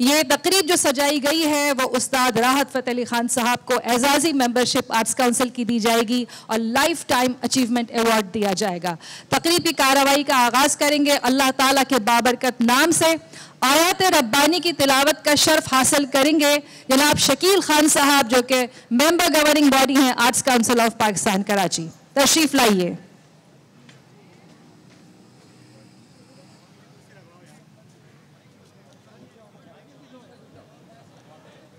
ये तकरीब जो सजाई गई है वो उस्ताद राहत फ़तेह अली खान साहब को एजाज़ी मेंबरशिप आर्ट्स काउंसिल की दी जाएगी और लाइफ टाइम अचीवमेंट अवार्ड दिया जाएगा। तकरीब की कार्रवाई का आगाज़ करेंगे अल्लाह ताला के बाबरकत नाम से। आयत रब्बानी की तिलावत का शर्फ हासिल करेंगे जनाब शकील खान साहब जो कि मेंबर गवर्निंग बॉडी हैं arts council of Pakistan Karachi. तशरीफ़ लाइए।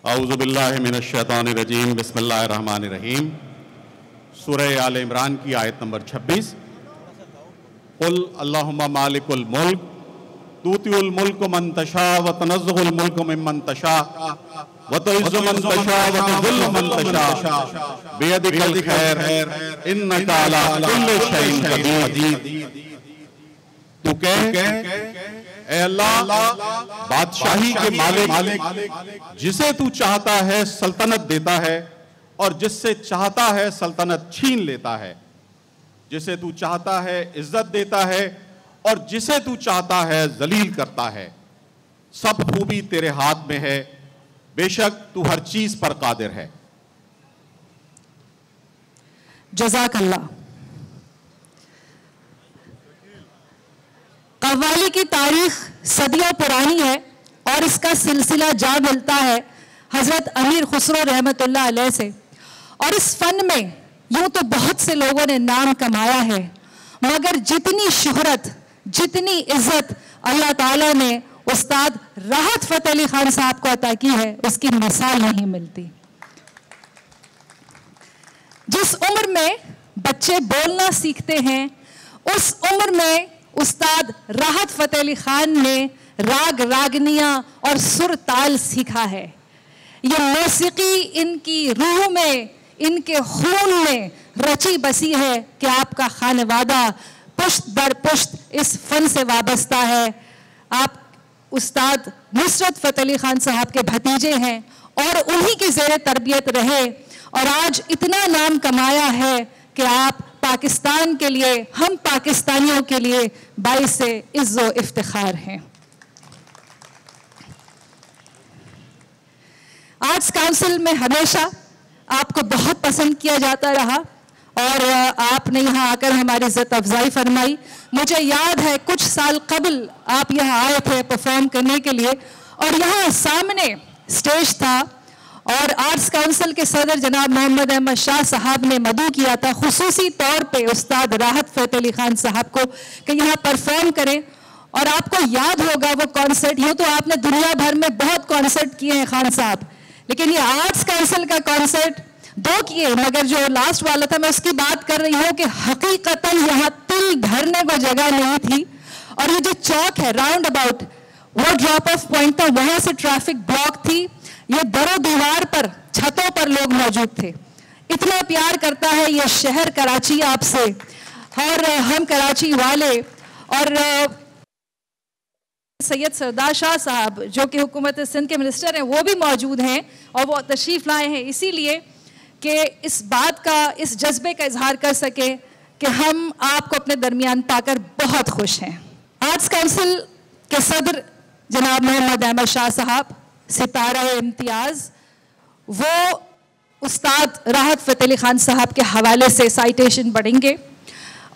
औज़ु बिल्लाहि मिनश शैतानिर रजीम, बिस्मिल्लाहिर रहमानिर रहीम। सूरह आल इमरान की आयत नंबर 26। कुल अल्लाहुम्मा मालिकुल मुल्क तूतिउल मुल्क मन तशा व तनज़्ज़ुल मुल्क मिम्मन तशा व तुइज़्ज़ु मन तशा व तुज़िल्लु मन तशा बियदिकल खैर इन्नका अला कुल्लि शैइन कदीर। तू कह ऐ अल्लाह, बादशाही के मालिक, जिसे तू चाहता है सल्तनत देता है और जिससे चाहता है सल्तनत छीन लेता है, जिसे तू चाहता है इज्जत देता है और जिसे तू चाहता है जलील करता है। सब खूबी तेरे हाथ में है, बेशक तू हर चीज पर कादिर है। जज़ाकल्लाह। कव्वाली की तारीख सदियों पुरानी है और इसका सिलसिला जा मिलता है हजरत अमीर खुसरो रहमतुल्लाह अलैह से। और इस फन में यूं तो बहुत से लोगों ने नाम कमाया है, मगर जितनी शोहरत, जितनी इज्जत अल्लाह ताला ने उस्ताद राहत फ़तेह अली खान साहब को अता की है, उसकी मिसाल नहीं मिलती। जिस उम्र में बच्चे बोलना सीखते हैं, उस उम्र में उस्ताद राहत फ़तेह अली खान ने राग रागनियाँ और सुर ताल सीखा है। ये मौसीकी इनकी रूह में, इनके खून में रची बसी है कि आपका खानवादा पुश्त दर पुश्त इस फन से वाबस्ता है। आप उस्ताद नुसरत फ़तेह अली खान साहब के भतीजे हैं और उन्हीं की ज़ेर तरबियत रहे और आज इतना नाम कमाया है कि आप पाकिस्तान के लिए, हम पाकिस्तानियों के लिए बाइसे इज़्ज़ो इफ्तिखार हैं। आर्ट्स काउंसिल में हमेशा आपको बहुत पसंद किया जाता रहा और आपने यहाँ आकर हमारी इज़्ज़त अफजाई फरमाई। मुझे याद है कुछ साल कबल आप यहाँ आए थे परफॉर्म करने के लिए और यहाँ सामने स्टेज था और आर्ट्स काउंसिल के सदर जनाब मोहम्मद अहमद शाह साहब ने मदऊ किया था खुसूसी तौर पे उस्ताद राहत फ़तेह अली खान साहब को कि यहाँ परफॉर्म करें। और आपको याद होगा वो कॉन्सर्ट, यूँ तो आपने दुनिया भर में बहुत कॉन्सर्ट किए हैं खान साहब, लेकिन ये आर्ट्स काउंसिल का कॉन्सर्ट 2 किए, मगर जो लास्ट वाला था मैं उसकी बात कर रही हूँ कि हकीकतन यहाँ तिल धरने को जगह नहीं थी। और ये जो चौक है राउंड अबाउट, वो ड्रॉप ऑफ पॉइंट था, वहाँ से ट्रैफिक ब्लॉक थी। ये दरो दीवार पर, छतों पर लोग मौजूद थे। इतना प्यार करता है ये शहर कराची आपसे और हम कराची वाले। और सैयद सरदार शाह साहब जो कि हुकूमत सिंध के मिनिस्टर हैं, वो भी मौजूद हैं और वो तशरीफ़ लाए हैं इसीलिए कि इस बात का, इस जज्बे का इजहार कर सके कि हम आपको अपने दरमियान पाकर बहुत खुश हैं। आर्ट्स काउंसिल के सदर जनाब मोहम्मद अहमद शाह साहब सितारा इम्तियाज़, वो उस्ताद राहत फ़तेह अली खान साहब के हवाले से साइटेशन पढ़ेंगे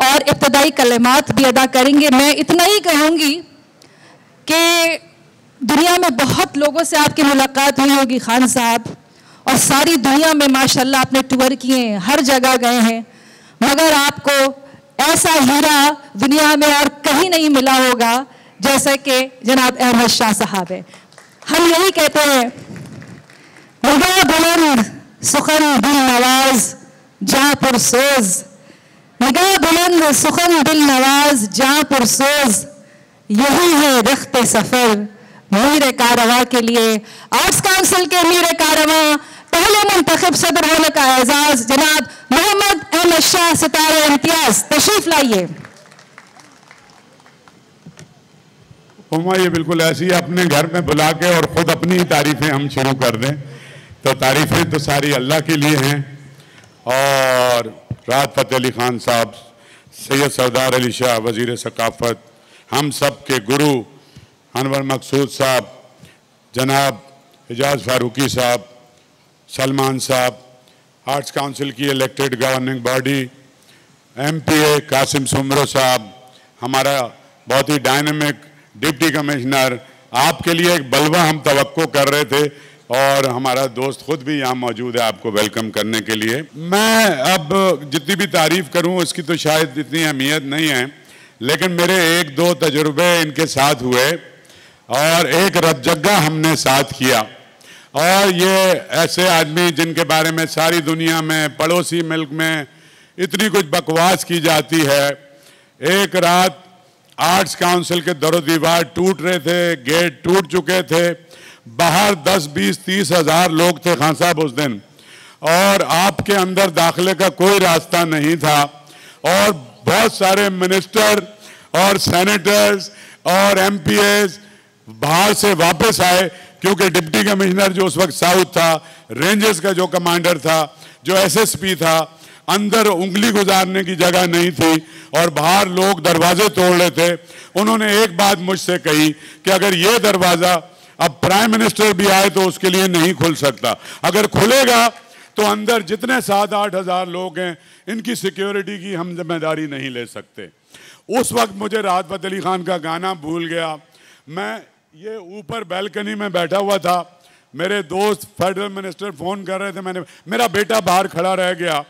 और इब्तदाई कलिमात भी अदा करेंगे। मैं इतना ही कहूँगी कि दुनिया में बहुत लोगों से आपकी मुलाकात हुई होगी खान साहब, और सारी दुनिया में माशाल्लाह आपने टूर किए हैं, हर जगह गए हैं, मगर आपको ऐसा हीरा दुनिया में और कहीं नहीं मिला होगा जैसे कि जनाब अहमद शाह साहब है। हम यही कहते हैं, निगाह बुलंद सुखन दिल नवाज जहाँ पुरसोज, निगाह बुलंद सुखन दिल नवाज जहाँ पुरसोज, यही है रख्ते सफर मीर कारवां के लिए। आर्ट्स काउंसिल के मीर कारवां पहले मुंतखब सदर होने का एजाज जनाब मोहम्मद अहमद शाह सितारा इम्तियाज, तशरीफ लाइए। हुमा ये बिल्कुल ऐसी है, अपने घर में बुला के और ख़ुद अपनी ही तारीफ़ें हम शुरू कर दें, तो तारीफ़ें तो सारी अल्लाह के लिए हैं। और राहत फ़तेह अली खान साहब, सैयद सरदार अली शाह वज़ीर सकाफ़त, हम सब के गुरु अनवर मकसूद साहब जनाब एजाज फारूकी साहब, सलमान साहब, आर्ट्स काउंसिल की elected governing body, MPA Qasim Soomro sahab, हमारा बहुत ही डायनेमिक डिप्टी कमिश्नर, आपके लिए एक बलवा हम तवक्को कर रहे थे और हमारा दोस्त खुद भी यहाँ मौजूद है आपको वेलकम करने के लिए। मैं अब जितनी भी तारीफ करूँ उसकी तो शायद इतनी अहमियत नहीं है, लेकिन मेरे एक दो तजुर्बे इनके साथ हुए और एक रतजग्गा हमने साथ किया। और ये ऐसे आदमी जिनके बारे में सारी दुनिया में, पड़ोसी मुल्क में इतनी कुछ बकवास की जाती है। एक रात आर्ट्स काउंसिल के दरो दीवार टूट रहे थे, गेट टूट चुके थे, बाहर 10, 20, 30 हज़ार लोग थे खान साहब उस दिन, और आपके अंदर दाखिले का कोई रास्ता नहीं था। और बहुत सारे मिनिस्टर और सेनेटर्स और MPAs बाहर से वापस आए, क्योंकि डिप्टी कमिश्नर जो उस वक्त साउथ था, रेंजर्स का जो कमांडर था, जो SSP था, अंदर उंगली गुजारने की जगह नहीं थी और बाहर लोग दरवाजे तोड़ रहे थे। उन्होंने एक बात मुझसे कही कि अगर ये दरवाज़ा अब प्राइम मिनिस्टर भी आए तो उसके लिए नहीं खुल सकता, अगर खुलेगा तो अंदर जितने 7-8 हज़ार लोग हैं इनकी सिक्योरिटी की हम जिम्मेदारी नहीं ले सकते। उस वक्त मुझे राहत फ़तेह अली खान का गाना भूल गया। मैं ये ऊपर बैल्कनी में बैठा हुआ था, मेरे दोस्त फेडरल मिनिस्टर फ़ोन कर रहे थे, मेरा बेटा बाहर खड़ा रह गया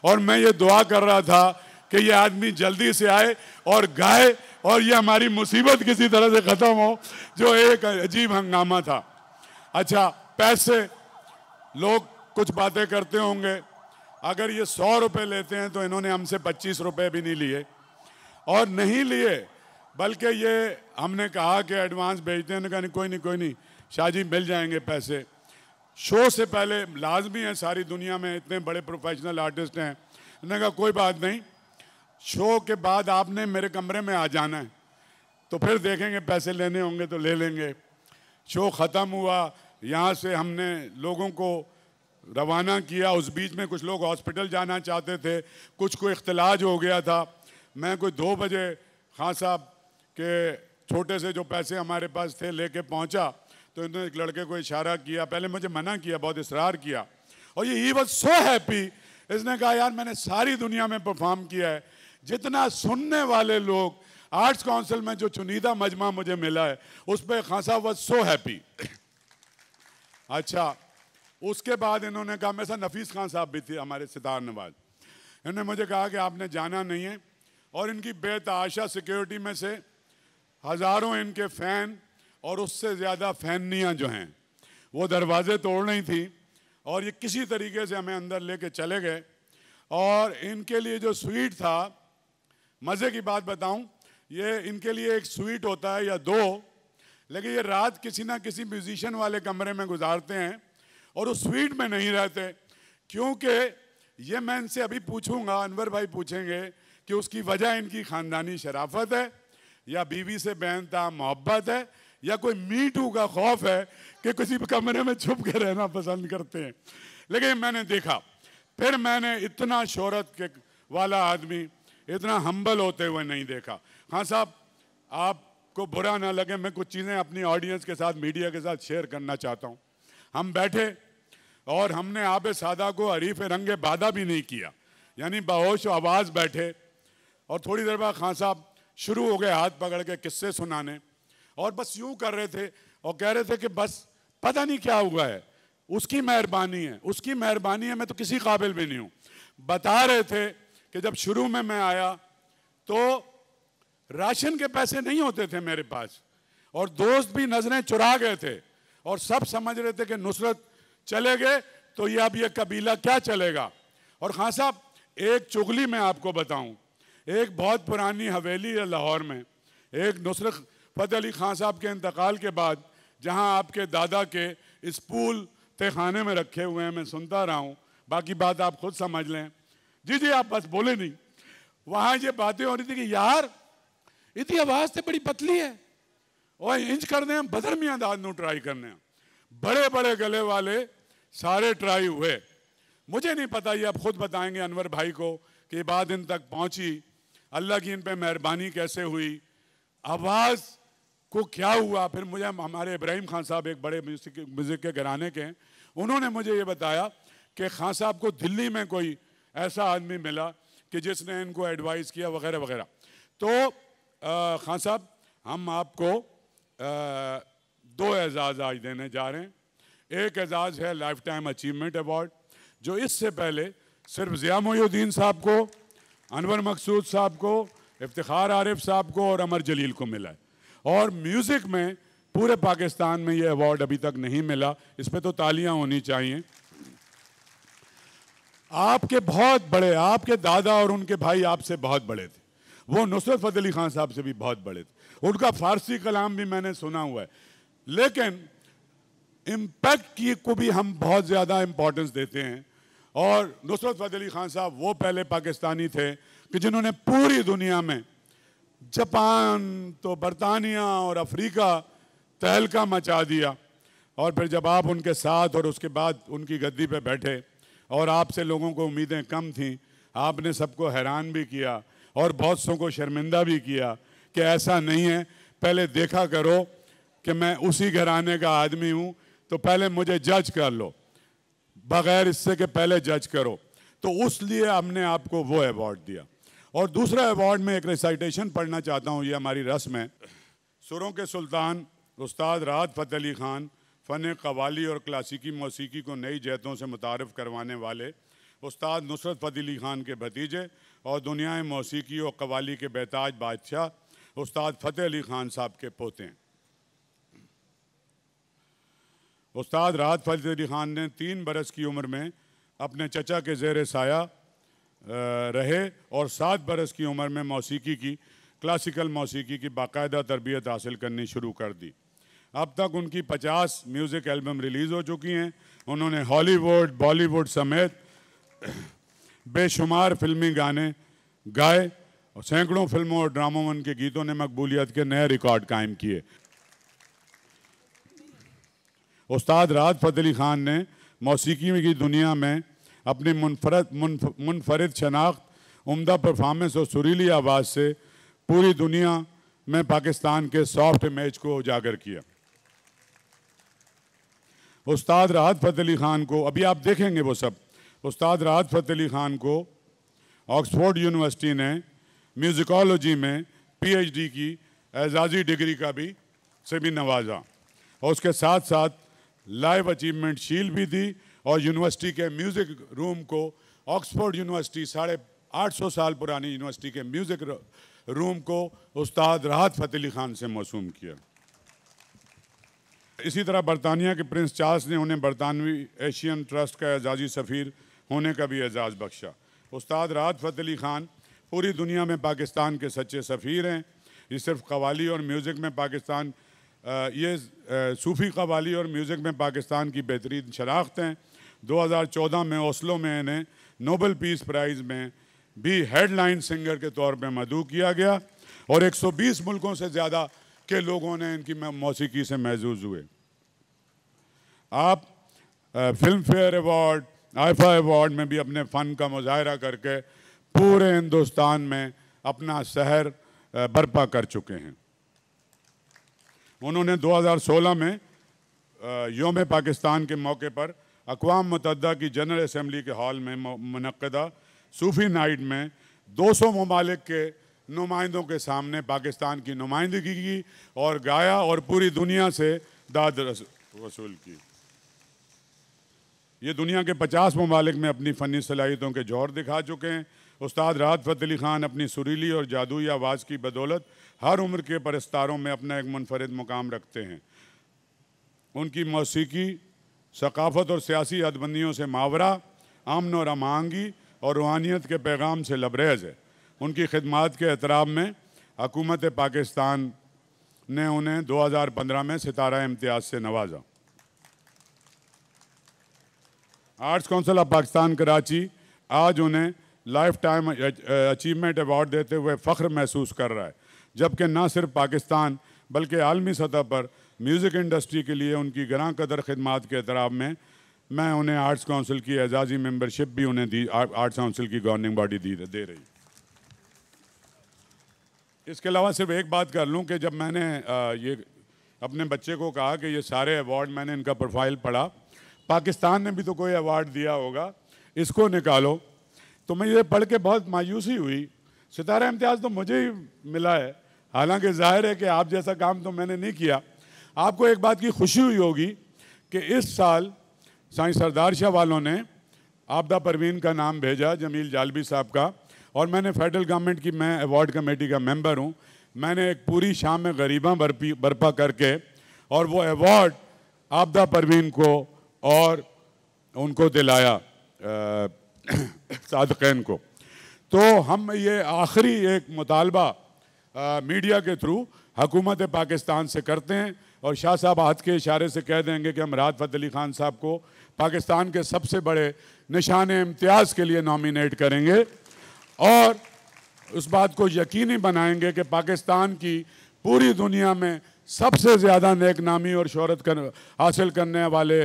और मैं ये दुआ कर रहा था कि ये आदमी जल्दी से आए और गाए और ये हमारी मुसीबत किसी तरह से ख़त्म हो, जो एक अजीब हंगामा था। अच्छा, पैसे लोग कुछ बातें करते होंगे, अगर ये 100 रुपये लेते हैं तो इन्होंने हमसे 25 रुपये भी नहीं लिए, और नहीं लिए बल्कि ये हमने कहा कि एडवांस भेजते हैं, कहा नहीं कोई नहीं शाहजी मिल जाएंगे पैसे। शो से पहले लाजमी है, सारी दुनिया में इतने बड़े प्रोफेशनल आर्टिस्ट हैं, उन्होंने कहा कोई बात नहीं, शो के बाद आपने मेरे कमरे में आ जाना है, तो फिर देखेंगे पैसे लेने होंगे तो ले लेंगे। शो ख़त्म हुआ, यहाँ से हमने लोगों को रवाना किया। उस बीच में कुछ लोग हॉस्पिटल जाना चाहते थे, कुछ को इख्तिलाज हो गया था। मैं कोई 2 बजे खान साहब के छोटे से जो पैसे हमारे पास थे लेके पहुँचा, तो इन्होंने एक लड़के को इशारा किया, पहले मुझे मना किया, बहुत इसरार किया, और ये ही वाज सो हैप्पी। इसने कहा यार मैंने सारी दुनिया में परफॉर्म किया है, जितना सुनने वाले लोग आर्ट्स काउंसिल में जो चुनीदा मजमा मुझे मिला है उस पर खान साहब वाज सो हैप्पी। अच्छा, उसके बाद इन्होंने कहा, मेरे साथ नफीस खान साहब भी थे हमारे सितार नवाज, इन्होंने मुझे कहा कि आपने जाना नहीं है, और इनकी बेतहाशा सिक्योरिटी में से हज़ारों इनके फ़ैन और उससे ज़्यादा फ़ैनियाँ जो हैं वो दरवाजे तोड़ रही थी, और ये किसी तरीके से हमें अंदर लेके चले गए। और इनके लिए जो स्वीट था, मज़े की बात बताऊं, ये इनके लिए एक स्वीट होता है या 2, लेकिन ये रात किसी ना किसी म्यूजिशियन वाले कमरे में गुजारते हैं और उस स्वीट में नहीं रहते, क्योंकि ये मैं इनसे अभी पूछूंगा, अनवर भाई पूछेंगे कि उसकी वजह इनकी ख़ानदानी शराफत है या बीवी से बेइंतहा मोहब्बत है या कोई मी टू का खौफ है कि किसी कमरे में छुप के रहना पसंद करते हैं। लेकिन मैंने देखा, फिर मैंने इतना शोहरत के वाला आदमी इतना हम्बल होते हुए नहीं देखा। खान साहब, आपको बुरा ना लगे, मैं कुछ चीज़ें अपनी ऑडियंस के साथ, मीडिया के साथ शेयर करना चाहता हूँ। हम बैठे और हमने आब सादा को हरीफ रंगे बादा भी नहीं किया, यानी बेहोश आवाज़ बैठे, और थोड़ी देर बाद खान साहब शुरू हो गए हाथ पकड़ के किस्से सुनाने, और बस यूँ कर रहे थे और कह रहे थे कि बस पता नहीं क्या हुआ है, उसकी मेहरबानी है, उसकी मेहरबानी है, मैं तो किसी काबिल भी नहीं हूँ। बता रहे थे कि जब शुरू में मैं आया तो राशन के पैसे नहीं होते थे मेरे पास, और दोस्त भी नजरें चुरा गए थे, और सब समझ रहे थे कि नुसरत चले गए तो ये अब ये कबीला क्या चलेगा। और खान साहब, एक चुगली मैं आपको बताऊं, एक बहुत पुरानी हवेली है लाहौर में, एक नुसरत फ़तेह अली खान साहब के इंतकाल के बाद जहां आपके दादा के इस पूल तहखाने में रखे हुए हैं, मैं सुनता रहा हूँ, बाकी बात आप खुद समझ लें। जी आप बस बोले नहीं। वहाँ ये बातें हो रही थी कि यार इतनी आवाज़ तो बड़ी पतली है, और इंच करने हम बदर मियाँ दाद नू ट्राई करने, बड़े बड़े गले वाले सारे ट्राई हुए। मुझे नहीं पता, ये अब खुद बताएंगे अनवर भाई को कि बात इन तक पहुँची, अल्लाह की इन पे मेहरबानी कैसे हुई। आवाज़ को क्या हुआ, फिर मुझे हमारे इब्राहिम खान साहब एक बड़े म्यूज़िक के घराने के हैं, उन्होंने मुझे ये बताया कि खान साहब को दिल्ली में कोई ऐसा आदमी मिला कि जिसने इनको एडवाइस किया वगैरह वगैरह। तो खान साहब हम आपको 2 एजाज़ आज देने जा रहे हैं। एक एजाज़ है लाइफ टाइम अचीवमेंट अवार्ड, जो इससे पहले सिर्फ ज़िया मोइनुद्दीन साहब को, अनवर मकसूद साहब को, इफ्तिखार आरिफ साहब को और अमर जलील को मिला है। और म्यूज़िक में पूरे पाकिस्तान में ये अवार्ड अभी तक नहीं मिला। इस पर तो तालियां होनी चाहिए। आपके बहुत बड़े, आपके दादा और उनके भाई आपसे बहुत बड़े थे, वो नुसरत फ़तेह अली खान साहब से भी बहुत बड़े थे। उनका फ़ारसी कलाम भी मैंने सुना हुआ है, लेकिन इम्पैक्ट की को भी हम बहुत ज़्यादा इम्पोर्टेंस देते हैं। और नुसरत फ़तेह अली खान साहब वो पहले पाकिस्तानी थे कि जिन्होंने पूरी दुनिया में, जापान तो बरतानिया और अफ्रीका तहलका मचा दिया। और फिर जब आप उनके साथ और उसके बाद उनकी गद्दी पे बैठे और आपसे लोगों को उम्मीदें कम थीं, आपने सबको हैरान भी किया और बहुत सौ को शर्मिंदा भी किया कि ऐसा नहीं है, पहले देखा करो कि मैं उसी घराने का आदमी हूँ, तो पहले मुझे जज कर लो, बगैर इससे कि पहले जज करो। तो उस लिए हमने आपको वो अवार्ड दिया। और दूसरा अवार्ड में एक रिसाइटेशन पढ़ना चाहता हूँ, ये हमारी रस्म है। सुरों के सुल्तान उस्ताद राहत फ़तेह अली खान फ़न कव्वाली और क्लासिकी मौसीकी को नई जहतों से मुतारफ़ करवाने वाले उस्ताद नुसरत फ़तेह अली खान के भतीजे और दुनिया मौसीकी और कव्वाली के बेताज बादशाह उस्ताद फ़तेह अली खान साहब के पोते हैं। उस्ताद राहत फ़तेह अली खान ने 3 बरस की उम्र में अपने चचा के ज़ेर साया रहे और 7 बरस की उम्र में मौसीकी की, क्लासिकल मौसीकी की बाकायदा तरबियत हासिल करनी शुरू कर दी। अब तक उनकी 50 म्यूज़िक एल्बम रिलीज़ हो चुकी हैं। उन्होंने हॉलीवुड, बॉलीवुड समेत बेशुमार फिल्मी गाने गाए और सैकड़ों फिल्मों और ड्रामों में उनके गीतों ने मकबूलियत के नए रिकॉर्ड कायम किए। उस्ताद राहत फ़तेह अली खान ने मौसीकी की दुनिया में अपनी मुनफरद शनाख्त, उम्दा परफॉर्मेंस और सुरीली आवाज़ से पूरी दुनिया में पाकिस्तान के सॉफ्ट इमेज को उजागर किया। उस्ताद राहत फ़तेह अली खान को, अभी आप देखेंगे वो सब, उस्ताद राहत फ़तेह अली खान को ऑक्सफोर्ड यूनिवर्सिटी ने म्यूज़िकोलॉजी में PhD की एजाज़ी डिग्री का भी से भी नवाजा और उसके साथ साथ लाइव अचीवमेंट शील्ड भी दी। और यूनिवर्सिटी के म्यूज़िक रूम को ऑक्सफोर्ड यूनिवर्सिटी 850 साल पुरानी यूनिवर्सिटी के म्यूज़िक रूम को उस्ताद राहत फ़तेह अली खान से मौसूम किया। इसी तरह बरतानिया के प्रिंस चार्ल्स ने उन्हें बरतानवी एशियन ट्रस्ट का एजाज़ी सफ़ीर होने का भी एजाज़ बख्शा। उस्ताद राहत फ़तेह अली खान पूरी दुनिया में पाकिस्तान के सच्चे सफ़ीर हैं। ये सिर्फ कव्वाली और म्यूज़िक में पाकिस्तान, ये सूफ़ी कव्वाली और म्यूज़िक में पाकिस्तान की बेहतरीन शनाख्त हैं। 2014 में ओस्लो में इन्हें नोबेल पीस प्राइज़ में भी हेडलाइन सिंगर के तौर पर मदऊ किया गया और 120 मुल्कों से ज़्यादा के लोगों ने इनकी मौसीकी से महजूज़ हुए। आप film fair award, IIFA award में भी अपने फ़न का मुजाहरा करके पूरे हिंदुस्तान में अपना शहर बर्पा कर चुके हैं। उन्होंने 2016 में योम पाकिस्तान के मौके पर अक़वाम मुत्तहिदा की जनरल असम्बली के हॉल में मुनक़्क़दा सूफ़ी नाइट में 200 ममालिक के नुमाइंदों के सामने पाकिस्तान की नुमाइंदगी की और गाया और पूरी दुनिया से दाद वसूल की। ये दुनिया के 50 ममालिक में अपनी फ़नी सलाहियतों के जौहर दिखा चुके हैं। उस्ताद राहत फ़तेह अली खान अपनी सुरीली और जादुई आवाज़ की बदौलत हर उम्र के परस्तारों में अपना एक मुनफरिद मुकाम रखते हैं। उनकी मौसीकी सकाफ़त और सियासी हदबंदियों से मावरा, अमन और अमांगी और रूहानियत के पैगाम से लबरेज़ है। उनकी खिदमात के एहतराम में हुकूमत पाकिस्तान ने उन्हें 2015 में सितारा इम्तियाज़ से नवाजा। Arts council of Pakistan Karachi आज उन्हें लाइफ टाइम अचीवमेंट अवार्ड देते हुए फ़ख्र महसूस कर रहा है, जबकि न सिर्फ पाकिस्तान बल्कि आलमी सतह पर म्यूज़िक इंडस्ट्री के लिए उनकी गरां कदर खिदमात के एहतराम में मैं उन्हें आर्ट्स काउंसिल की एजाज़ी मेंबरशिप भी उन्हें दी, आर्ट्स काउंसिल की गवर्निंग बॉडी दे रही। इसके अलावा सिर्फ एक बात कर लूँ कि जब मैंने ये अपने बच्चे को कहा कि ये सारे अवार्ड, मैंने इनका प्रोफाइल पढ़ा, पाकिस्तान ने भी तो कोई अवार्ड दिया होगा, इसको निकालो, तो मैं ये पढ़ के बहुत मायूसी हुई। सितारा इम्तियाज़ तो मुझे ही मिला है, हालांकि जाहिर है कि आप जैसा काम तो मैंने नहीं किया। आपको एक बात की खुशी हुई होगी कि इस साल साईं सरदार शाह वालों ने आपदा परवीन का नाम भेजा, जमील जालबी साहब का, और मैंने फेडरल गवर्नमेंट की, मैं अवार्ड कमेटी का मेंबर हूँ, मैंने एक पूरी शाम में गरीबा बर्पा करके और वो अवार्ड आपदा परवीन को और उनको दिलाया सादक़ैन को। तो हम ये आखिरी एक मुतालबा मीडिया के थ्रू हुकूमत पाकिस्तान से करते हैं और शाह साहब हाथ के इशारे से कह देंगे कि हम राहत फ़तेह अली ख़ान साहब को पाकिस्तान के सबसे बड़े निशान इम्तियाज़ के लिए नॉमिनेट करेंगे और उस बात को यकीनी बनाएंगे कि पाकिस्तान की पूरी दुनिया में सबसे ज़्यादा नेक नामी और शोहरत हासिल करने वाले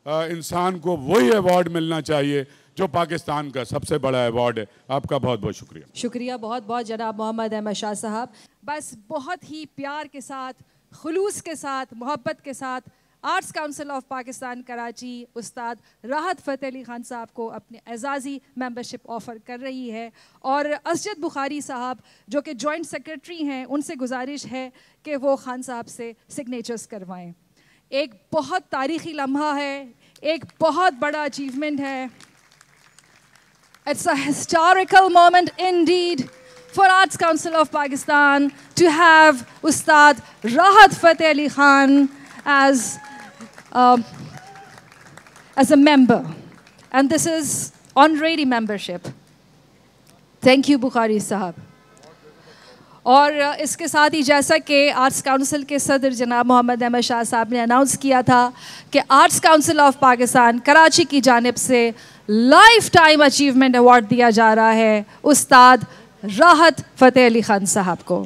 इंसान को वही अवार्ड मिलना चाहिए जो पाकिस्तान का सबसे बड़ा अवार्ड है। आपका बहुत बहुत शुक्रिया। शुक्रिया बहुत बहुत जनाब मोहम्मद अहमद शाह साहब। बस बहुत ही प्यार के साथ, खुलूस के साथ, मोहब्बत के साथ arts council of Pakistan Karachi उस्ताद राहत फ़तेह अली ख़ान साहब को अपने एजाज़ी मेंबरशिप ऑफ़र कर रही है और असजद बुखारी साहब जो कि जॉइंट सेक्रेटरी हैं, उनसे गुजारिश है कि वो ख़ान साहब से सिग्नेचर्स करवाएं। एक बहुत तारीख़ी लम्हा है, एक बहुत बड़ा अचीवमेंट है। It's a historical moment indeed for Arts Council of Pakistan to have Ustad Rahat Fateh Ali Khan as a member, and this is honorary membership. Thank you Bukhari साहब। और इसके साथ ही जैसा कि आर्ट्स काउंसिल के सदर जनाब मोहम्मद अहमद शाह साहब ने अनाउंस किया था कि arts council of Pakistan Karachi की जानिब से लाइफ टाइम अचीवमेंट अवार्ड दिया जा रहा है उस्ताद राहत फ़तेह अली ख़ान साहब को।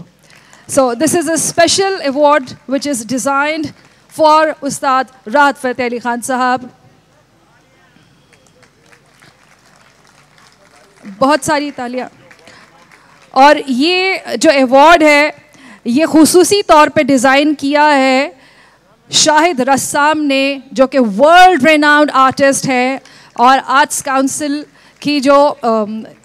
So this is a special award which is designed for उस्ताद राहत फ़तेह अली ख़ान साहब। बहुत सारी तालियां। और ये जो अवार्ड है ये खुसूसी तौर पे डिज़ाइन किया है शाहिद रस्साम ने, जो कि वर्ल्ड रेनाउंड आर्टिस्ट है और आर्ट्स काउंसिल की जो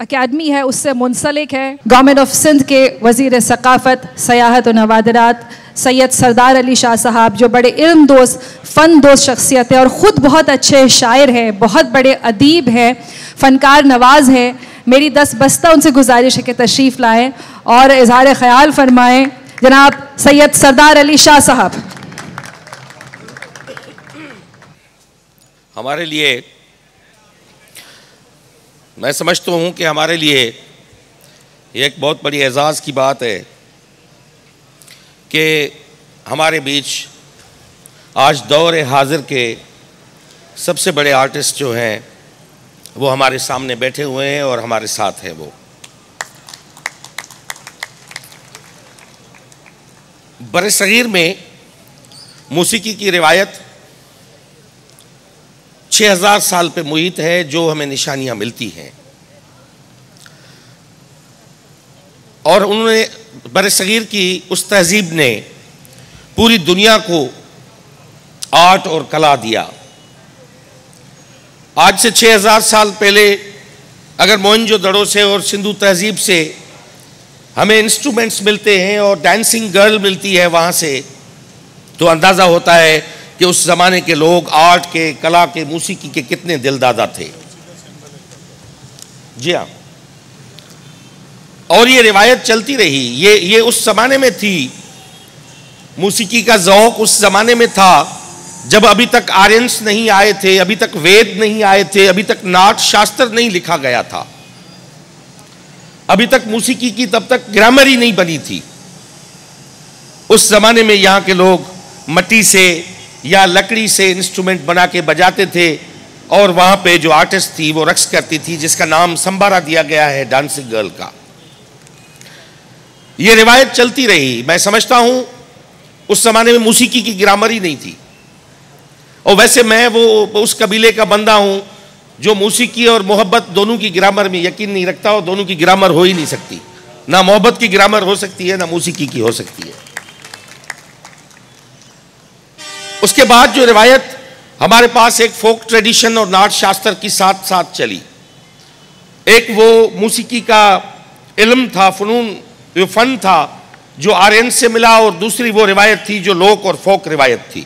अकेडमी है उससे मुंसलिक है। गवर्नमेंट ऑफ सिंध के वज़ीर सकाफ़त, सयाहत और नवादरात सैयद सरदार अली शाह साहब, जो बड़े इल्म दोस्त, फ़न दोस्त शख्सियत है और ख़ुद बहुत अच्छे शायर हैं, बहुत बड़े अदीब हैं, फ़नकार नवाज हैं। मेरी 10 बस्ता उनसे गुजारिश है कि तशरीफ़ लाएँ और इज़हार ख़याल फरमाएँ। जनाब सैयद सरदार अली शाह साहब। हमारे लिए, मैं समझता हूँ कि हमारे लिए ये एक बहुत बड़ी एजाज़ की बात है कि हमारे बीच आज दौर हाज़िर के सबसे बड़े आर्टिस्ट जो हैं वो हमारे सामने बैठे हुए हैं और हमारे साथ हैं। वो बरसगीर में मौसीकी की रिवायत 6000 साल पे मुहित है, जो हमें निशानियां मिलती हैं। और उन्होंने बरसगीर की उस तहजीब ने पूरी दुनिया को आर्ट और कला दिया। आज से 6000 साल पहले अगर मोहनजोदड़ो से और सिंधु तहजीब से हमें इंस्ट्रूमेंट्स मिलते हैं और डांसिंग गर्ल मिलती है वहाँ से, तो अंदाज़ा होता है कि उस ज़माने के लोग आर्ट के, कला के, मौसीकी के कितने दिलदादा थे। जी हाँ, और ये रिवायत चलती रही। ये उस ज़माने में थी, मौसीकी का ज़ौक़ उस ज़माने में था जब अभी तक आर्यंस नहीं आए थे, अभी तक वेद नहीं आए थे, अभी तक नाट शास्त्र नहीं लिखा गया था, अभी तक मौसीकी की तब तक ग्रामर ही नहीं बनी थी। उस ज़माने में यहाँ के लोग मट्टी से या लकड़ी से इंस्ट्रूमेंट बना के बजाते थे और वहाँ पे जो आर्टिस्ट थी वो रक्स करती थी, जिसका नाम संबारा दिया गया है डांसिंग गर्ल का। ये रिवायत चलती रही। मैं समझता हूँ उस ज़माने में मौसीकी की ग्रामर ही नहीं थी। और वैसे मैं वो उस कबीले का बंदा हूँ जो मौसीकी और मोहब्बत दोनों की ग्रामर में यकीन नहीं रखता और दोनों की ग्रामर हो ही नहीं सकती। ना मोहब्बत की ग्रामर हो सकती है, ना मौसीकी की हो सकती है। उसके बाद जो रिवायत हमारे पास एक फोक ट्रेडिशन और नाट शास्त्र की साथ साथ चली, एक वो मौसीकी का इल्म था, फनून जो फन था जो आर्यन से मिला, और दूसरी वो रिवायत थी जो लोक और फोक रिवायत थी।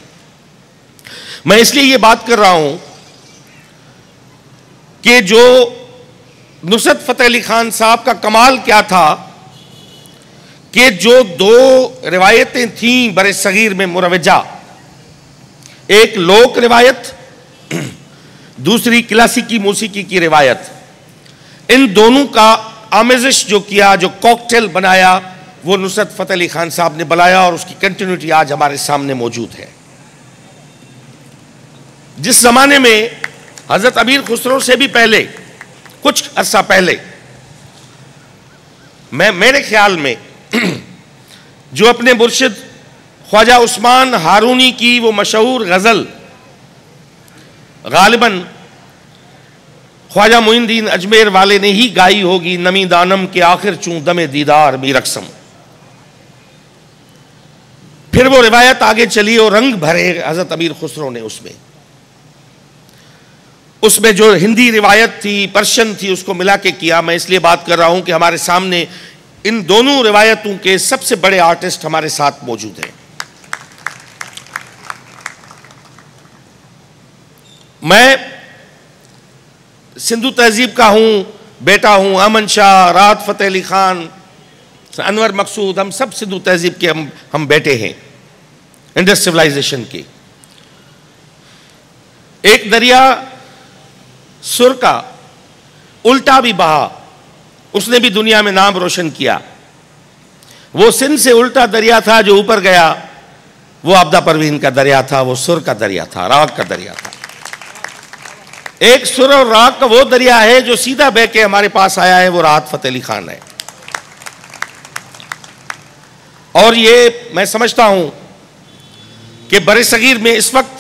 मैं इसलिए ये बात कर रहा हूं कि जो नुसरत फतेह अली खान साहब का कमाल क्या था कि जो दो रिवायतें थीं बरे सगीर में मुरवजा, एक लोक रिवायत, दूसरी क्लासिकी मौसीकी की रिवायत, इन दोनों का आमेजिश जो किया, जो कॉकटेल बनाया, वो नुसरत फतेह अली खान साहब ने बनाया, और उसकी कंटिन्यूटी आज हमारे सामने मौजूद है। जिस जमाने में हजरत अमीर खुसरो से भी पहले, कुछ अरसा पहले, मेरे ख्याल में जो अपने मुर्शिद ख्वाजा उस्मान हारूनी की वो मशहूर गजल गालिबन ख्वाजा मोइनुद्दीन अजमेर वाले ने ही गाई होगी, नमी दानम के आखिर चूं दमे दीदार मी रक्सम। फिर वो रिवायत आगे चली और रंग भरे हजरत अमीर खुसरो ने उसमें जो हिंदी रिवायत थी, पर्शियन थी, उसको मिला के किया। मैं इसलिए बात कर रहा हूं कि हमारे सामने इन दोनों रिवायतों के सबसे बड़े आर्टिस्ट हमारे साथ मौजूद हैं। मैं सिंधु तहजीब का हूं, बेटा हूं। अमन शाह, राहत फतेह अली खान, अनवर मकसूद, हम सब सिंधु तहजीब के हम बेटे हैं, इंडस सिविलाइजेशन के। एक दरिया सुर का उल्टा भी बहा, उसने भी दुनिया में नाम रोशन किया। वो सिंध से उल्टा दरिया था जो ऊपर गया, वो आपदा परवीन का दरिया था, वो सुर का दरिया था, राग का दरिया था। एक सुर और राग का वो दरिया है जो सीधा बह के हमारे पास आया है, वो राहत फतेह अली खान है। और ये मैं समझता हूं कि बड़े सगीर में इस वक्त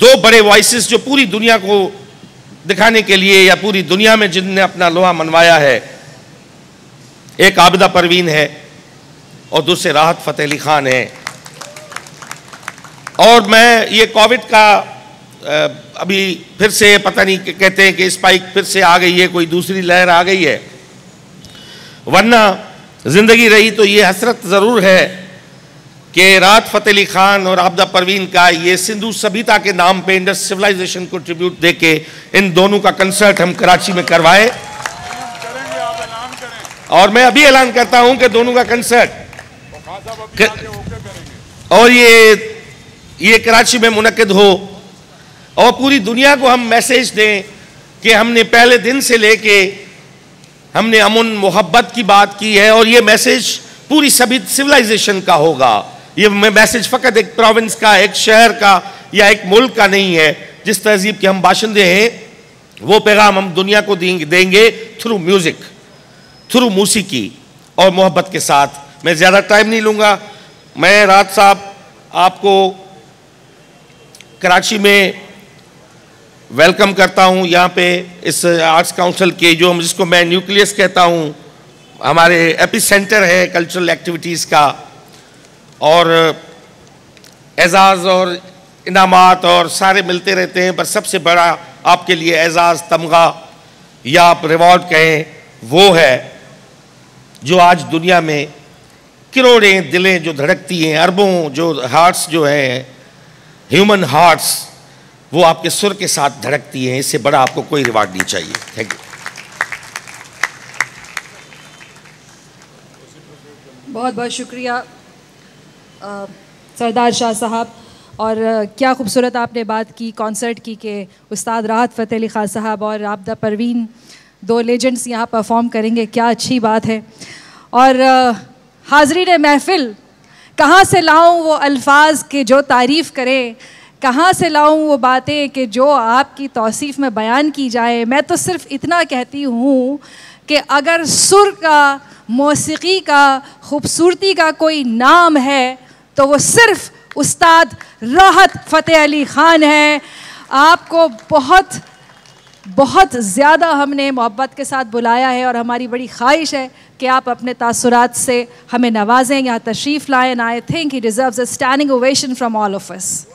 दो बड़े वॉइसेस जो पूरी दुनिया को दिखाने के लिए, या पूरी दुनिया में जिनने अपना लोहा मनवाया है, एक आबिदा परवीन है और दूसरे राहत फतेह अली खान है। और मैं ये कोविड का अभी फिर से पता नहीं, कहते हैं कि स्पाइक फिर से आ गई है, कोई दूसरी लहर आ गई है, वरना जिंदगी रही तो ये हसरत जरूर है कि राहत फतेह अली खान और आबिदा परवीन का ये सिंधु सभ्यता के नाम पे इंडस सिविलाइजेशन को ट्रिब्यूट देके इन दोनों का कंसर्ट हम कराची में करवाए। और मैं अभी ऐलान करता हूं कि दोनों का कंसर्ट और ये कराची में मुनक्किद हो, और पूरी दुनिया को हम मैसेज दें कि हमने पहले दिन से लेके हमने अमन मोहब्बत की बात की है, और ये मैसेज पूरी सभी सिविलाइजेशन का होगा। ये मैसेज फ़कत एक प्रोविंस का, एक शहर का या एक मुल्क का नहीं है। जिस तहजीब के हम बाशिंदे हैं, वो पैगाम हम दुनिया को देंगे थ्रू म्यूज़िक, थ्रू मौसीकी और मोहब्बत के साथ। मैं ज़्यादा टाइम नहीं लूँगा। मैं राहत साहब आपको कराची में वेलकम करता हूँ, यहाँ पे इस आर्ट्स काउंसिल के, जो जिसको मैं न्यूक्लियस कहता हूँ, हमारे एपी सेंटर है कल्चरल एक्टिविटीज़ का। और एजाज़ और इनामात और सारे मिलते रहते हैं, पर सबसे बड़ा आपके लिए एजाज़, तमगा या आप रिवॉर्ड कहें, वो है जो आज दुनिया में करोड़ें दिलें जो धड़कती हैं, अरबों जो हार्ट्स जो हैं, ह्यूमन हार्ट्स, वो आपके सुर के साथ धड़कती हैं। इससे बड़ा आपको कोई रिवार्ड नहीं चाहिए। Thank you. बहुत बहुत शुक्रिया सरदार शाह साहब। और क्या खूबसूरत आपने बात की कॉन्सर्ट की कि उस्ताद राहत फ़तेह अली खान साहब और आबिदा परवीन, दो लेजेंड्स यहाँ परफॉर्म करेंगे। क्या अच्छी बात है। और हाज़रीन महफ़िल, कहाँ से लाऊं वो अल्फाज के जो तारीफ़ करें, कहाँ से लाऊं वो बातें कि जो आपकी तौसीफ़ में बयान की जाए। मैं तो सिर्फ़ इतना कहती हूँ कि अगर सुर का, मौसीकी का, खूबसूरती का कोई नाम है तो वो सिर्फ़ उस्ताद राहत फ़तेह अली खान है। आपको बहुत बहुत ज़्यादा हमने मोहब्बत के साथ बुलाया है और हमारी बड़ी ख्वाहिश है कि आप अपने तासुरात से हमें नवाजें, यहाँ तशरीफ़ लाएं। And I think he deserves a standing ovation from all of us.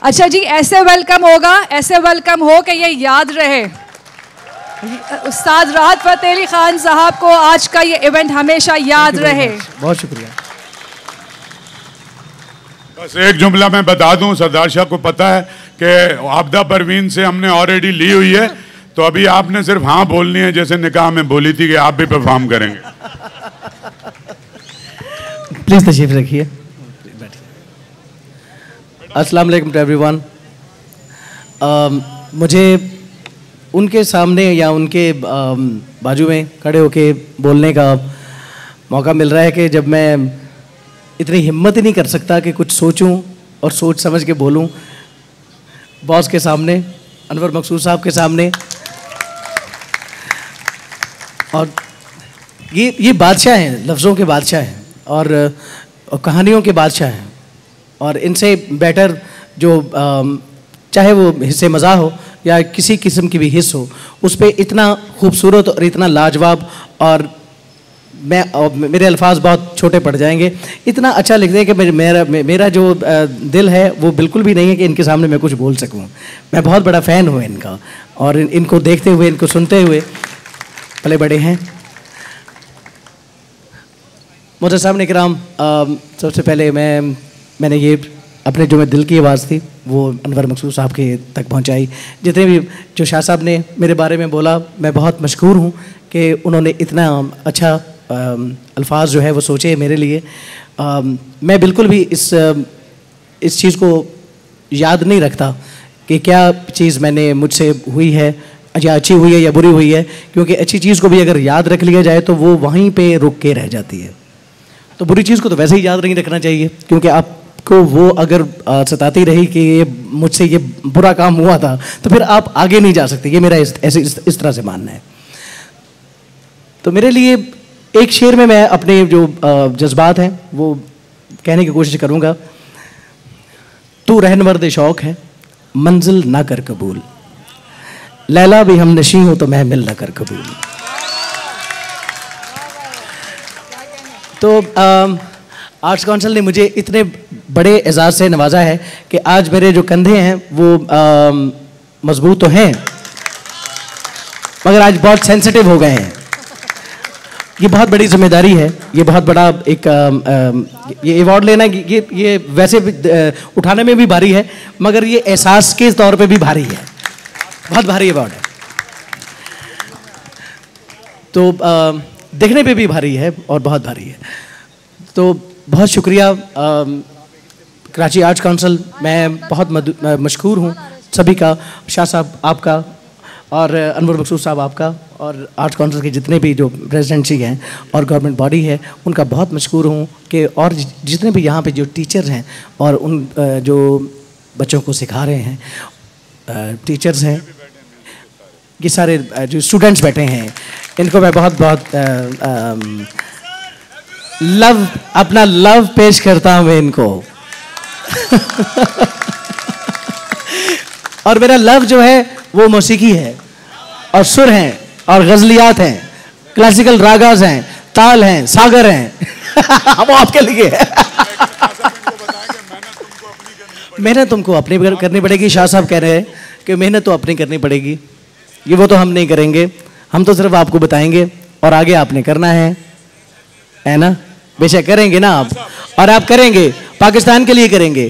अच्छा जी, ऐसे वेलकम होगा, ऐसे वेलकम हो कि ये याद रहे। उस्ताद राहत फ़तेह अली खान साहब को आज का ये इवेंट हमेशा याद रहे। बहुत शुक्रिया। बस एक जुमला मैं बता दूं, सरदार शाह को पता है कि आबदा परवीन से हमने ऑलरेडी ली हुई है, तो अभी आपने सिर्फ हाँ बोलनी है, जैसे निकाह में बोली थी कि आप भी परफॉर्म करेंगे। प्लीज तशरीफ रखिए। अस्सलाम वालेकुम टू एवरीवन। मुझे उनके सामने या उनके बाजू में खड़े होके बोलने का मौका मिल रहा है कि जब मैं इतनी हिम्मत ही नहीं कर सकता कि कुछ सोचूं और सोच समझ के बोलूं बॉस के सामने, अनवर मकसूद साहब के सामने। और ये बादशाह हैं, लफ्ज़ों के बादशाह हैं और कहानियों के बादशाह हैं, और इनसे बेटर जो चाहे वो हिस्से मज़ा हो या किसी किस्म की भी हिस्स हो, उस पर इतना खूबसूरत और इतना लाजवाब, और मेरे अल्फाज बहुत छोटे पड़ जाएंगे, इतना अच्छा लिखते हैं कि मेरा जो दिल है वो बिल्कुल भी नहीं है कि इनके सामने मैं कुछ बोल सकूं। मैं बहुत बड़ा फ़ैन हूँ इनका, और इनको देखते हुए, इनको सुनते हुए पले बड़े हैं। मोहतरम साहब इकराम, सबसे पहले मैंने ये अपने जो दिल की आवाज़ थी वो अनवर मकसूद साहब के तक पहुंचाई। जितने भी जो शाह साहब ने मेरे बारे में बोला, मैं बहुत मशकूर हूं कि उन्होंने इतना अच्छा अल्फाज जो है वो सोचे मेरे लिए। मैं बिल्कुल भी इस चीज़ को याद नहीं रखता कि क्या चीज़ मैंने मुझसे हुई है या अच्छी हुई है या बुरी हुई है, क्योंकि अच्छी चीज़ को भी अगर याद रख लिया जाए तो वो वहीं पे रुक के रह जाती है। तो बुरी चीज़ को तो वैसे ही याद नहीं रखना चाहिए, क्योंकि आपको वो अगर सताती रही कि ये मुझसे ये बुरा काम हुआ था, तो फिर आप आगे नहीं जा सकते। ये मेरा इस तरह से मानना है। तो मेरे लिए एक शेर में मैं अपने जो जज्बात हैं वो कहने की कोशिश करूँगा। तू रहनवर्द शौक़ है, मंजिल ना कर कबूल, लैला भी हम नशी हो तो महमिल ना कर कबूल। तो आर्ट्स काउंसिल ने मुझे इतने बड़े एजाज़ से नवाजा है कि आज मेरे जो कंधे हैं वो मजबूत तो हैं, मगर आज बहुत सेंसिटिव हो गए हैं। ये बहुत बड़ी जिम्मेदारी है, ये बहुत बड़ा एक ये अवार्ड लेना, ये वैसे भी उठाने में भी भारी है, मगर ये एहसास के तौर पे भी भारी है, बहुत भारी अवार्ड है। तो देखने पे भी भारी है और बहुत भारी है। तो बहुत शुक्रिया कराची आर्ट्स काउंसिल, मैं बहुत मशकूर हूँ सभी का, शाह साहब आपका और अनवर मकसूद साहब आपका, और आर्ट्स काउंसिल के जितने भी जो प्रेसिडेंसी हैं और गवर्नमेंट बॉडी है उनका बहुत मशकूर हूँ कि, और जितने भी यहाँ पे जो टीचर्स हैं और उन जो बच्चों को सिखा रहे हैं टीचर्स हैं, ये सारे जो स्टूडेंट्स बैठे हैं, इनको मैं बहुत अपना लव पेश करता हूँ मैं इनको। और मेरा लव जो है वो मौसीकी है और सुर हैं और गज़लियात हैं, क्लासिकल रागाज हैं, ताल हैं, सागर हैं। वो आपके लिए मेहनत तुमको अपनी करनी पड़ेगी। शाह साहब कह रहे हैं कि मेहनत तो अपनी करनी पड़ेगी, ये वो तो हम नहीं करेंगे, हम तो सिर्फ आपको बताएंगे और आगे आपने करना है ना? बेशक करेंगे ना आप, और आप करेंगे, पाकिस्तान के लिए करेंगे।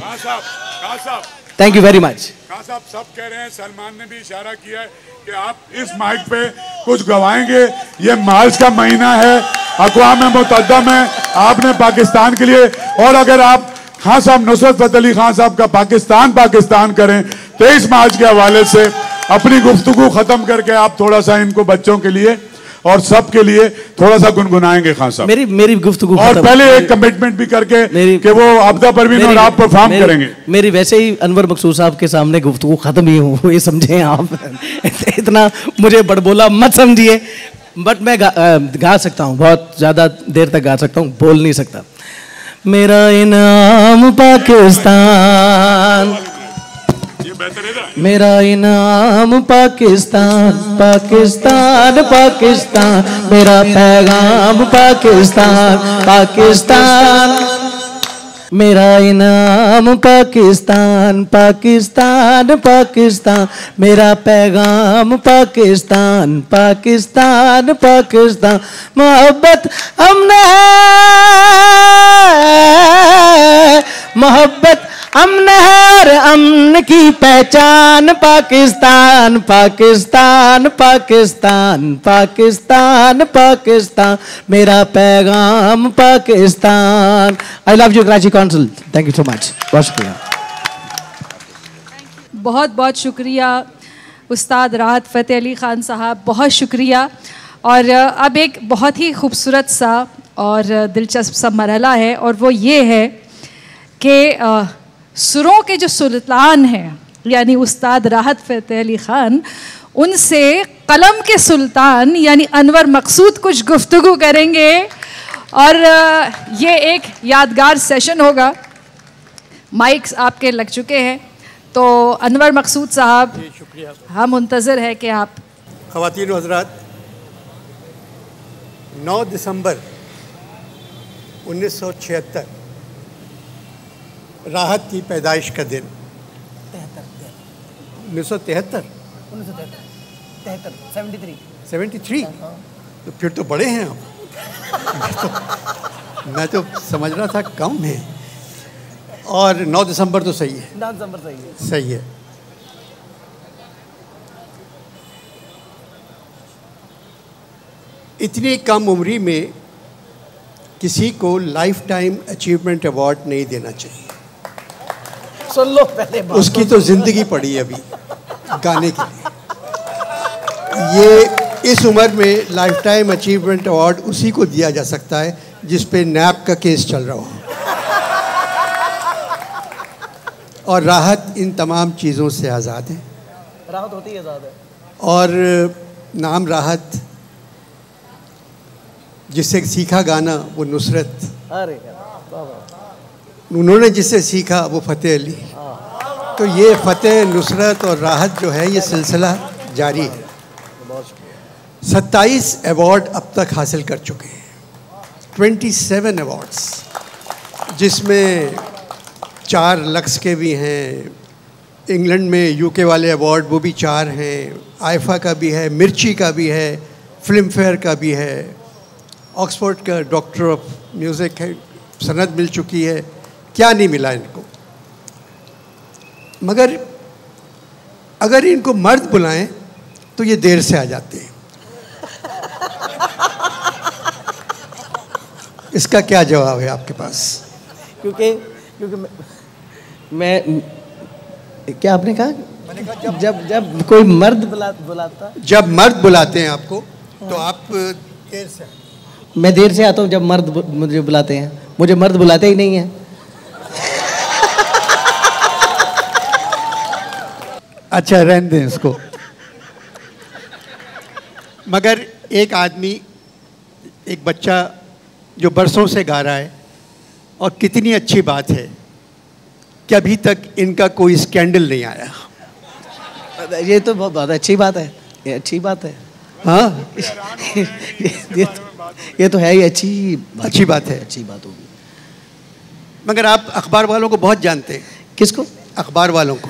Thank you very much. साहब सब कह रहे हैं, सलमान ने भी इशारा किया है कि आप इस माइक पे कुछ गवाएंगे। ये मार्च का महीना है, अक़वाम मुत्तहिदा में आपने पाकिस्तान के लिए, और अगर आप खान साहब नुसरत फ़तेह अली खान साहब का पाकिस्तान करें 23 मार्च के हवाले से अपनी गुफ्तगू ख़त्म करके आप थोड़ा सा इनको बच्चों के लिए और सब के लिए थोड़ा सा गुनगुनाएंगे खान साहब। मेरी गुफ्तगू, और पहले एक कमिटमेंट भी करके कि वो आबदा परवीन और आप परफॉर्म करेंगे। मेरी वैसे ही अनवर मकसूद साहब के सामने गुफ्तगू खत्म ही हो, ये समझें आप। इतना मुझे बड़बोला मत समझिए, बट मैं गा सकता हूँ, बहुत ज़्यादा देर तक गा सकता हूँ, बोल नहीं सकता। मेरा इनाम पाकिस्तान, मेरा इनाम पाकिस्तान, पाकिस्तान पाकिस्तान, मेरा पैगाम पाकिस्तान, पाकिस्तान, मेरा इनाम पाकिस्तान, पाकिस्तान पाकिस्तान, मेरा पैगाम पाकिस्तान, पाकिस्तान पाकिस्तान, मोहब्बत हमने है, मोहब्बत अमन है और अमन की पहचान, पाकिस्तान पाकिस्तान पाकिस्तान, पाकिस्तान पाकिस्तान, मेरा पैगाम Pakistan. I love you Karachi council, thank you so much, बहुत शुक्रिया। बहुत बहुत शुक्रिया उस्ताद राहत फ़तेह अली ख़ान साहब, बहुत शुक्रिया। और अब एक बहुत ही खूबसूरत सा और दिलचस्प सा मरहला है, और वो ये है कि सुरों के जो सुल्तान हैं यानी उस्ताद राहत फ़तेह अली ख़ान, उनसे कलम के सुल्तान यानी अनवर मकसूद कुछ गुफ्तगू करेंगे, और ये एक यादगार सेशन होगा। माइक्स आपके लग चुके हैं, तो अनवर मकसूद साहब, हम मुंतज़र है कि आप। ख़वातीन व हज़रात, 9 दिसंबर 1976 राहत की पैदाइश का दिन। 1973 73 तो फिर तो बड़े हैं आप। मैं तो समझ रहा था कम है। और 9 दिसंबर तो सही है, 9 दिसंबर सही है, सही है। इतनी कम उम्री में किसी को लाइफ टाइम अचीवमेंट अवार्ड नहीं देना चाहिए। सुन लो पहले बात, उसकी तो जिंदगी पड़ी अभी गाने के लिए। ये इस उम्र में लाइफ टाइम अचीवमेंट अवार्ड उसी को दिया जा सकता है जिस पे नैप का केस चल रहा हो। और राहत इन तमाम चीज़ों से आज़ाद है, राहत होती है आज़ाद है। और नाम राहत, जिससे सीखा गाना वो नुसरत, अरे उन्होंने जिससे सीखा वो फ़तेह अली। तो ये फ़तेह, नुसरत और राहत जो है ये सिलसिला जारी है। 27 अवार्ड अब तक हासिल कर चुके हैं, 27 अवार्ड्स, जिसमें 4 लक्स के भी हैं, इंग्लैंड में यूके वाले अवार्ड वो भी 4 हैं, आईफा का भी है, मिर्ची का भी है, फिल्म फेयर का भी है, ऑक्सफोर्ड का डॉक्टर ऑफ म्यूज़िक है, सनद मिल चुकी है। क्या नहीं मिला इनको। मगर अगर इनको मर्द बुलाएं तो ये देर से आ जाते हैं। इसका क्या जवाब है आपके पास? क्योंकि मैं क्या आपने कहा? मैंने कहा जब कोई मर्द बुलाता, जब मर्द बुलाते हैं आपको तो आप देर से। मैं देर से आता हूँ जब मर्द मुझे बुलाते हैं, मुझे मर्द बुलाते ही नहीं है। अच्छा, रहने दें इसको। मगर एक आदमी, एक बच्चा जो बरसों से गा रहा है, और कितनी अच्छी बात है कि अभी तक इनका कोई स्कैंडल नहीं आया। ये तो बहुत अच्छी बात है, ये अच्छी बात है। हाँ ये तो है ही अच्छी बात है, अच्छी बात होगी। मगर आप अखबार वालों को बहुत जानते हैं। किसको? अखबार वालों को।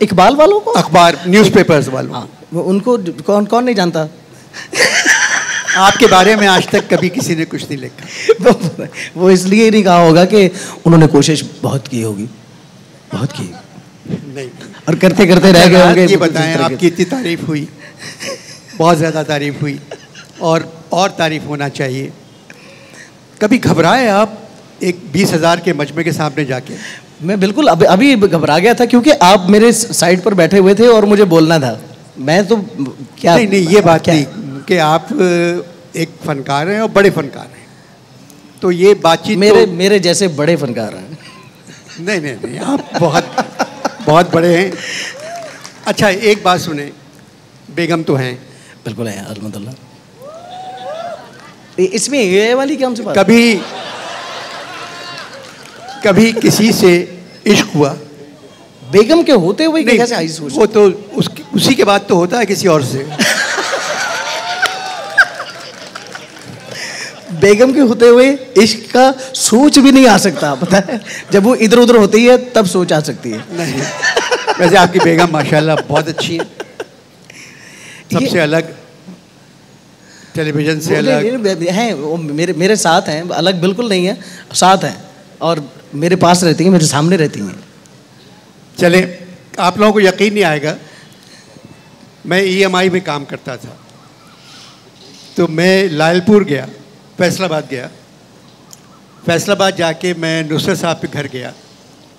इकबाल वालों को? अखबार, न्यूज़पेपर्स वालों। हाँ, उनको कौन नहीं जानता। आपके बारे में आज तक कभी किसी ने कुछ नहीं लिखा। वो इसलिए नहीं कहा होगा कि उन्होंने कोशिश बहुत की होगी, बहुत की नहीं, और करते करते रह गए होंगे। ये बताएं, आपकी इतनी तारीफ हुई, बहुत ज़्यादा तारीफ हुई, और तारीफ होना चाहिए। कभी घबराए आप एक 20,000 के मजमे के सामने जाके? मैं बिल्कुल अभी घबरा गया था, क्योंकि आप मेरे साइड पर बैठे हुए थे और मुझे बोलना था। मैं तो क्या नहीं, ये बात नहीं कि आप एक फनकार हैं और बड़े फनकार हैं, तो ये बातचीत मेरे जैसे बड़े फनकार हैं। नहीं, आप बहुत बड़े हैं। अच्छा, एक बात सुने, बेगम तो हैं? बिल्कुल है, अल्हम्दुलिल्लाह। इसमें ये वाली कौन सी बात? कभी किसी से इश्क हुआ? बेगम के होते हुए कैसे आई सोच? वो तो उसी के बाद तो होता है किसी और से। बेगम के होते हुए इश्क का सोच भी नहीं आ सकता, पता है? जब वो इधर उधर होती है तब सोच आ सकती है। नहीं, वैसे आपकी बेगम माशाल्लाह बहुत अच्छी है, सबसे अलग, टेलीविजन से अलग हैं। वो मेरे साथ हैं, अलग बिल्कुल नहीं है, साथ हैं और मेरे पास रहती हैं, मेरे सामने रहती हैं। चले, आप लोगों को यकीन नहीं आएगा, मैं EMI में काम करता था, तो मैं लालपुर गया, फैसलाबाद गया, फैसलाबाद जाके मैं नुसरत साहब के घर गया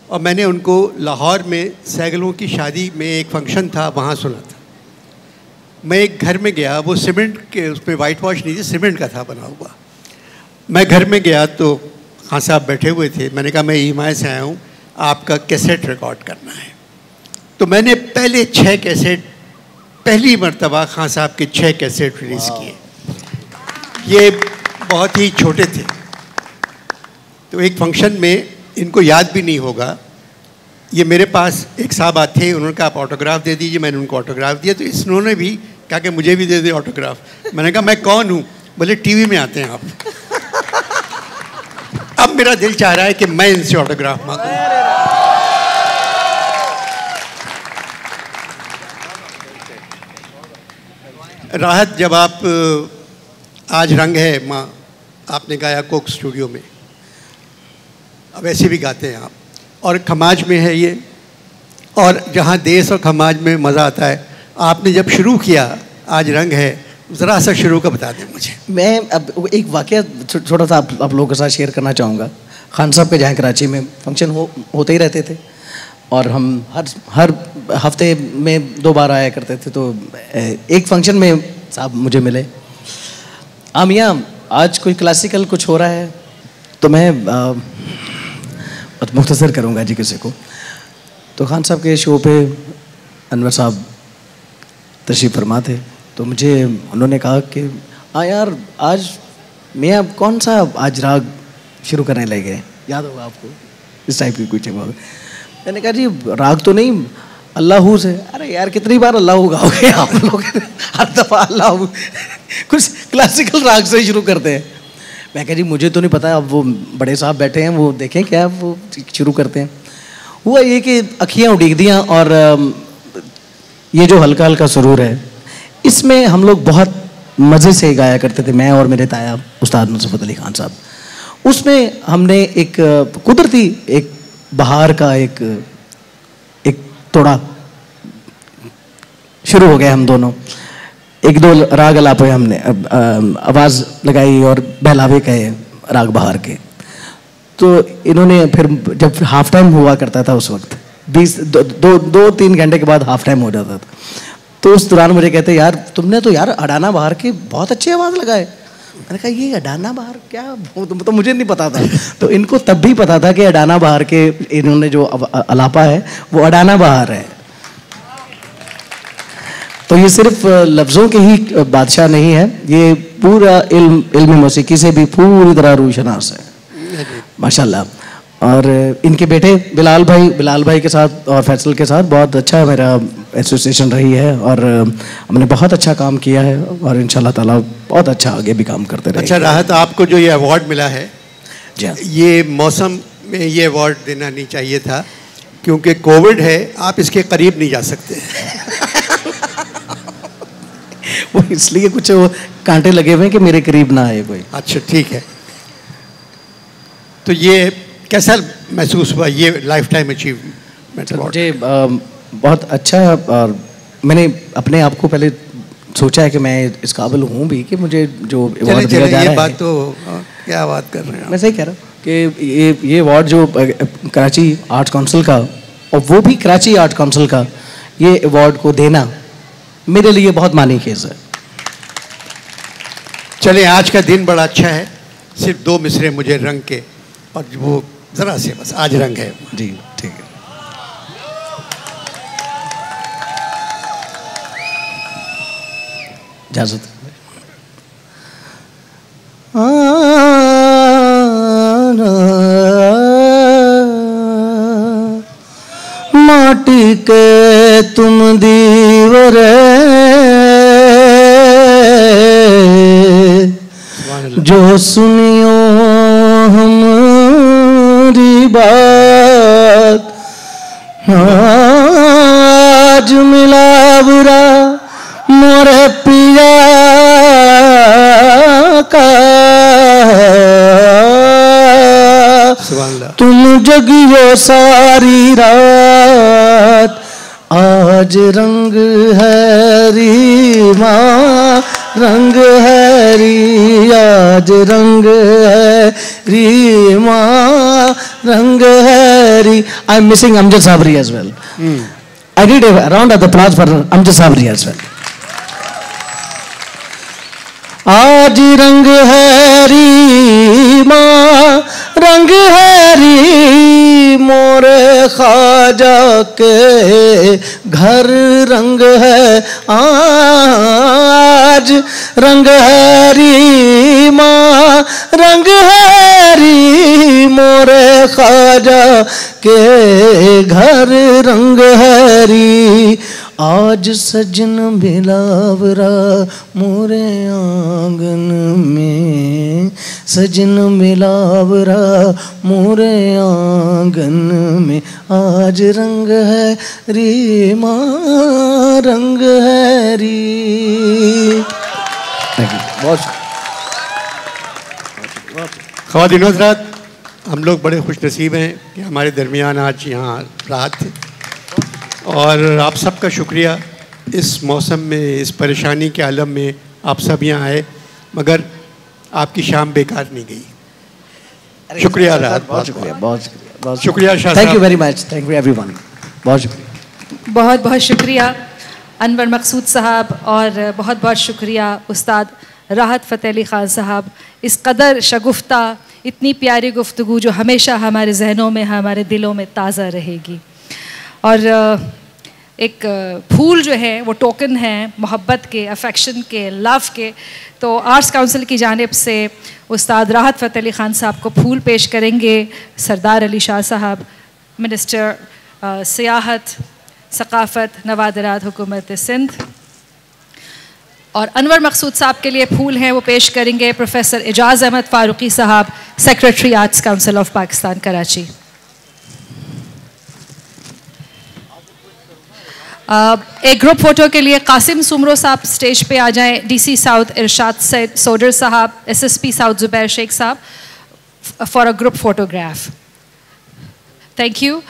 और मैंने उनको लाहौर में सैगलों की शादी में एक फंक्शन था, वहाँ सुना था। मैं एक घर में गया, वो सीमेंट के, उस पर वाइट वॉश नहीं थी, सीमेंट का था बना हुआ। मैं घर में गया तो खान साहब बैठे हुए थे। मैंने कहा मैं EMI से आया हूँ, आपका कैसेट रिकॉर्ड करना है। तो मैंने पहले 6 कैसेट, पहली मर्तबा खान साहब के 6 कैसेट रिलीज़ किए। ये बहुत ही छोटे थे, तो एक फंक्शन में, इनको याद भी नहीं होगा, ये मेरे पास एक साहब आते, उन्होंने कहा आप ऑटोग्राफ दे दीजिए। मैंने उनको ऑटोग्राफ दिया, तो इन्होंने भी कहा कि मुझे भी दे दे ऑटोग्राफ। मैंने कहा मैं कौन हूँ? बोले टीवी में आते हैं आप। अब मेरा दिल चाह रहा है कि मैं इनसे ऑटोग्राफ मांगूं। राहत, जब आप आज रंग है माँ आपने गाया कोक स्टूडियो में, अब ऐसे भी गाते हैं आप, और खमाज में है ये, और जहाँ देश और खमाज में मज़ा आता है। आपने जब शुरू किया आज रंग है, ज़रा सा शुरू का बता दें मुझे। मैं अब एक वाक़या छोटा सा आप लोगों के साथ शेयर करना चाहूँगा। खान साहब के जहाँ कराची में फंक्शन होते ही रहते थे और हम हर हफ्ते में 2 बार आया करते थे। तो एक फंक्शन में साहब मुझे मिले, आमिया आज कोई क्लासिकल कुछ हो रहा है? तो मैं मुख्तसर करूँगा जी किसी को। तो खान साहब के शो पे अनवर साहब तशरीफ़ फरमा थे, तो मुझे उन्होंने कहा कि हाँ यार, आज मियाँ कौन सा आज राग शुरू करने लगे, याद होगा आपको? इस टाइप की कुछ बात। मैंने कहा जी राग तो नहीं, अल्लाहू से। अरे यार कितनी बार अल्लाहू गाओगे आप लोग? हर दफ़ा अल्लाहू। कुछ क्लासिकल राग से शुरू करते हैं। मैं कहा जी मुझे तो नहीं पता, अब वो बड़े साहब बैठे हैं, वो देखें क्या वो शुरू करते हैं। हुआ ये कि अखियाँ उड़ीक दियाँ, और ये जो हल्का हल्का सुरूर है, इसमें हम लोग बहुत मज़े से गाया करते थे, मैं और मेरे ताया उस्ताद नुसरत अली खान साहब। उसमें हमने एक कुदरती एक बहार का एक तोड़ा शुरू हो गया। हम दोनों 1-2 राग अलापे हमने आवाज़ लगाई और बहलावे कहे राग बहार के। तो इन्होंने फिर जब हाफ टाइम हुआ करता था उस वक्त 2-3 घंटे के बाद हाफ टाइम हो जाता था, तो उस दौरान मुझे कहते यार तुमने तो यार अडाना बहार के बहुत अच्छी आवाज़ लगाए। मैंने कहा ये अडाना बहार क्या, तो मुझे नहीं पता था। तो इनको तब भी पता था कि अडाना बहार के इन्होंने जो अलापा है वो अडाना बहार है। तो ये सिर्फ लफ्ज़ों के ही बादशाह नहीं है, ये पूरा इल्म मौसीकी से भी पूरी तरह रूशनास है माशाल्लाह। और इनके बेटे बिलाल भाई के साथ और फैसल के साथ बहुत अच्छा मेरा एसोसिएशन रही है, और हमने बहुत अच्छा काम किया है, और इंशाल्लाह ताला बहुत अच्छा आगे भी काम करते रहेंगे। अच्छा राहत, आपको जो ये अवार्ड मिला है, जी ये मौसम में ये अवार्ड देना नहीं चाहिए था, क्योंकि कोविड है, आप इसके करीब नहीं जा सकते। वो इसलिए कुछ वो कांटे लगे हुए हैं कि मेरे करीब ना आए कोई। अच्छा ठीक है, तो ये कैसा महसूस हुआ ये लाइफ टाइम अचीवमेंट? मुझे बहुत अच्छा है, और मैंने अपने आप को पहले सोचा है कि मैं इस काबिल हूँ भी कि मुझे जो अवार्ड दिया जा रहा है। बात तो क्या बात कर रहे हैं, मैं सही कह रहा हूँ कि ये अवार्ड जो कराची आर्ट काउंसिल का, और वो भी कराची आर्ट काउंसिल का, ये अवार्ड को देना मेरे लिए बहुत मानी खेज है। चले आज का दिन बड़ा अच्छा है, सिर्फ 2 मिसरे मुझे रंग के, और वो ज़रा से बस आज रंग है जी, ठीक है। इजाज़त। के तुम दीवरे जो सुनियो हमारी बात आज मिला बुरा मोरे पिया का तुम जगियो सारी रात आज रंग है रीमा रंग है री आज रंग है रीमा रंग है री I am missing Amjad Sabri as well. I need a round of applause for Amjad Sabri as well. आज रंग है रीमा रंग है री मोरे ख्वाजा के घर रंग है आज रंग है रीमा रंग है री मोरे ख्वाजा के घर रंग है री आज सजन बिलावरा मोरे आंगन में सजन बिलावरा मोरे आंगन में आज रंग है रीमा रंग है री। बहुत ख़वातीन व हज़रात, हम लोग बड़े खुश नसीब हैं कि हमारे दरमियान आज यहाँ रात है और आप सबका शुक्रिया इस मौसम में इस परेशानी के आलम में आप सब यहाँ आए मगर आपकी शाम बेकार नहीं गई। शुक्रिया रात, बहुत शुक्रिया बहुत शुक्रिया Shah thank you very much thank you everyone बहुत शुक्रिया बहुत बहुत शुक्रिया अनवर मकसूद साहब और बहुत बहुत शुक्रिया उस्ताद राहत फ़तेह अली ख़ान साहब। इस कदर शगुफ्ता इतनी प्यारी गुफ्तगू जो हमेशा हमारे जहनों में हमारे दिलों में ताज़ा रहेगी। और एक फूल जो है वो टोकन है मोहब्बत के अफेक्शन के लव के। तो आर्ट्स काउंसिल की जानिब से उस्ताद राहत फ़तेह अली ख़ान साहब को फूल पेश करेंगे सरदार अली शाह साहब, मिनिस्टर सियाहत सकाफ़त नवादरात हुकूमत सिंध। और अनवर मकसूद साहब के लिए फूल हैं वो पेश करेंगे प्रोफेसर एजाज़ अहमद फ़ारूकी साहब, secretary arts council of Pakistan Karachi. एक ग्रुप फ़ोटो के लिए कासिम सुमरो साहब स्टेज पे आ जाएं, डीसी साउथ इरशाद सोडर साहब, एसएसपी साउथ जुबैर शेख साहब for a group photograph. Thank you.